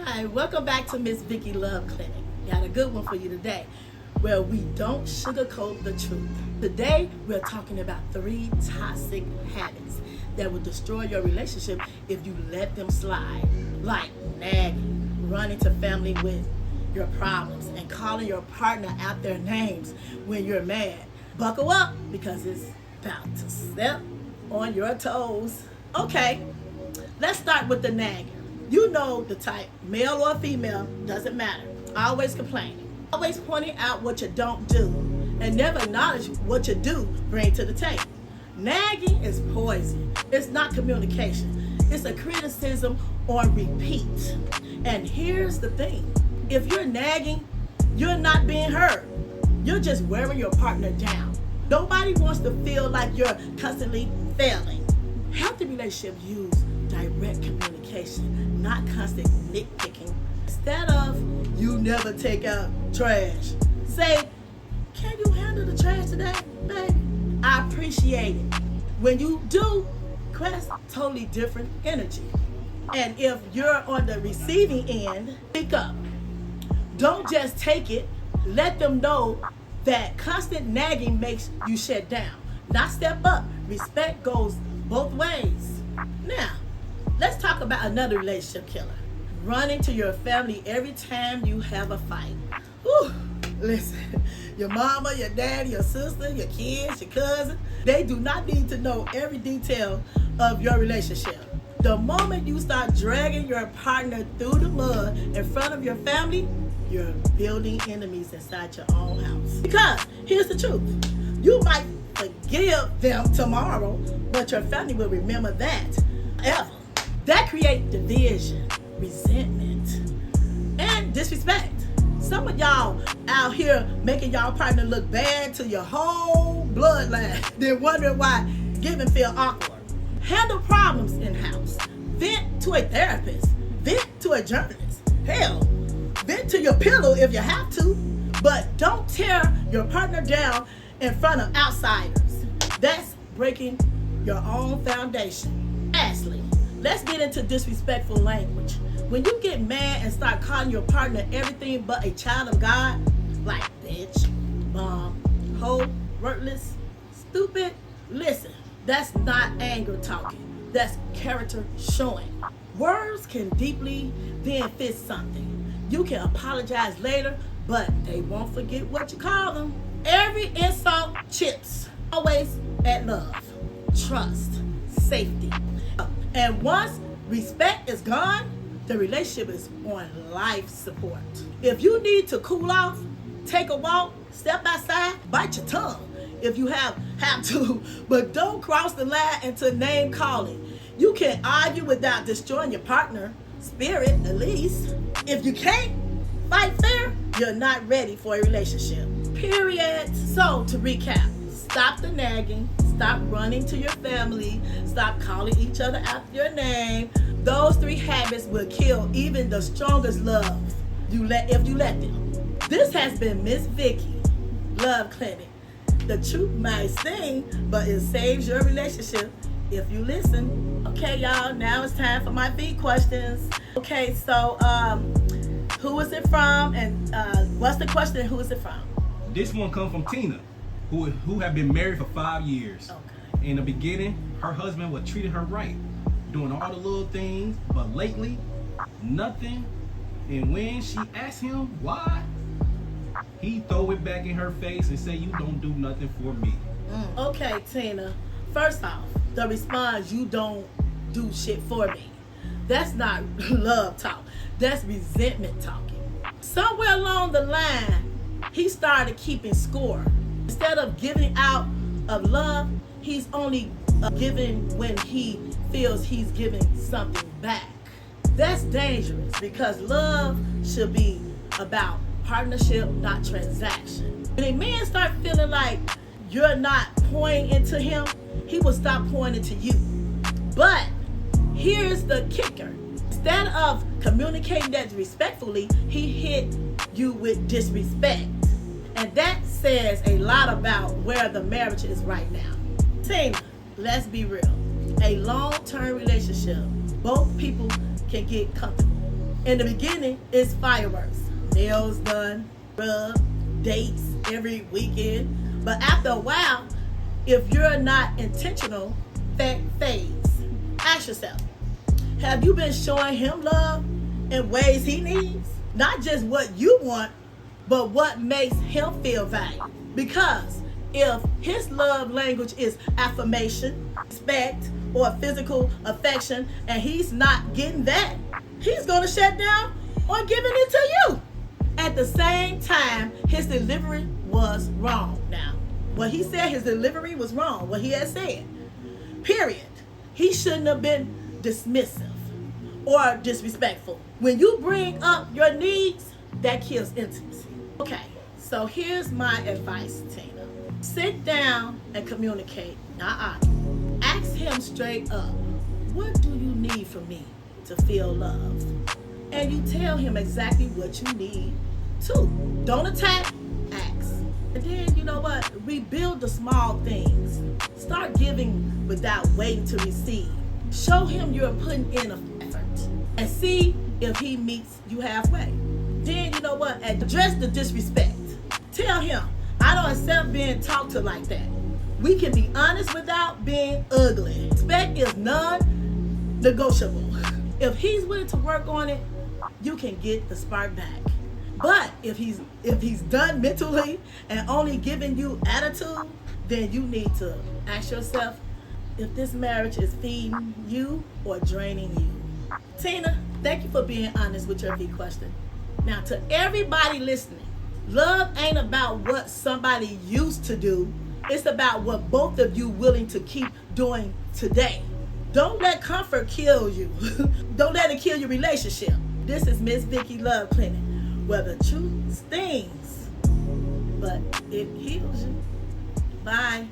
Hi, welcome back to Miss Vicky Love Clinic. Got a good one for you today, where we don't sugarcoat the truth. Today, we're talking about 3 toxic habits that will destroy your relationship if you let them slide. Like nagging, running to family with your problems, and calling your partner out their names when you're mad. Buckle up, because it's about to step on your toes. Okay, let's start with the nagging. You know the type, male or female, doesn't matter. Always complaining, always pointing out what you don't do, and never acknowledge what you do bring to the table. Nagging is poison. It's not communication. It's a criticism on repeat. And here's the thing. If you're nagging, you're not being heard. You're just wearing your partner down. Nobody wants to feel like you're constantly failing. Healthy relationships use direct communication, not constant nitpicking. Instead of, you never take out trash, say, can you handle the trash today, baby? I appreciate it. When you do, request totally different energy. And if you're on the receiving end, pick up. Don't just take it. Let them know that constant nagging makes you shut down, not step up. Respect goes both ways. Now, let's talk about another relationship killer. Running to your family every time you have a fight. Whew. Listen, your mama, your daddy, your sister, your kids, your cousin, they do not need to know every detail of your relationship. The moment you start dragging your partner through the mud in front of your family, you're building enemies inside your own house. Because here's the truth. You might forgive them tomorrow, but your family will remember that ever. That creates division, resentment, and disrespect. Some of y'all out here making y'all partner look bad to your whole bloodline, then wondering why giving feel awkward. Handle problems in-house. Vent to a therapist. Vent to a journalist. Hell, vent to your pillow if you have to, but don't tear your partner down in front of outsiders. That's breaking your own foundation. Lastly, let's get into disrespectful language. When you get mad and start calling your partner everything but a child of God, like bitch, mom, hoe, worthless, stupid, listen, that's not anger talking. That's character showing. Words can deeply benefit something. You can apologize later, but they won't forget what you call them. Every insult chips. Always at love, trust, safety. And once respect is gone, the relationship is on life support. If you need to cool off, take a walk, step outside, bite your tongue if you have to, but don't cross the line into name calling. You can argue without destroying your partner's spirit, at least. If you can't fight fair, you're not ready for a relationship. Period. So to recap, stop the nagging, stop running to your family, stop calling each other out your name. Those 3 habits will kill even the strongest love if you let them. This has been Miss Vicky Love Clinic. The truth might sting, but it saves your relationship if you listen. Okay, y'all, now it's time for my V questions. Okay, so who is it from, and what's the question, and who is it from? This one comes from Tina, who have been married for 5 years. Okay. In the beginning, her husband was treating her right, doing all the little things, but lately, nothing. And when she asked him why, he throw it back in her face and say, you don't do nothing for me. Okay, Tina. First off, the response, you don't do shit for me. That's not love talk. That's resentment talking. Somewhere along the line, he started keeping score. Instead of giving out of love, he's only giving when he feels he's giving something back. That's dangerous, because love should be about partnership, not transaction. When a man starts feeling like you're not pouring into him, he will stop pouring into you. But here's the kicker. Instead of communicating that respectfully, he hit you with disrespect. And that says a lot about where the marriage is right now. Tina, let's be real. A long-term relationship, both people can get comfortable. In the beginning, it's fireworks, nails done, rub, dates every weekend. But after a while, if you're not intentional, that fades. Ask yourself, have you been showing him love in ways he needs? Not just what you want, but what makes him feel valued. Because if his love language is affirmation, respect, or physical affection, and he's not getting that, he's gonna shut down on giving it to you. At the same time, his delivery was wrong. Now, what he said, his delivery was wrong, what he had said. Period. He shouldn't have been dismissive or disrespectful. When you bring up your needs, that kills intimacy. Okay, so here's my advice, Tina. Sit down and communicate, not argue. Ask him straight up, what do you need from me to feel loved? And you tell him exactly what you need too. Don't attack, ask. And then, you know what? Rebuild the small things. Start giving without waiting to receive. Show him you're putting in an effort and see if he meets you halfway. Then, you know what? Address the disrespect. Tell him, I don't accept being talked to like that. We can be honest without being ugly. Respect is non-negotiable. If he's willing to work on it, you can get the spark back. But if he's done mentally and only giving you attitude, then you need to ask yourself if this marriage is feeding you or draining you. Tina, thank you for being honest with your V question. Now, to everybody listening, love ain't about what somebody used to do. It's about what both of you willing to keep doing today. Don't let comfort kill you. Don't let it kill your relationship. This is Miss Vicky Love Clinic, where the truth stings, but it heals you. Bye.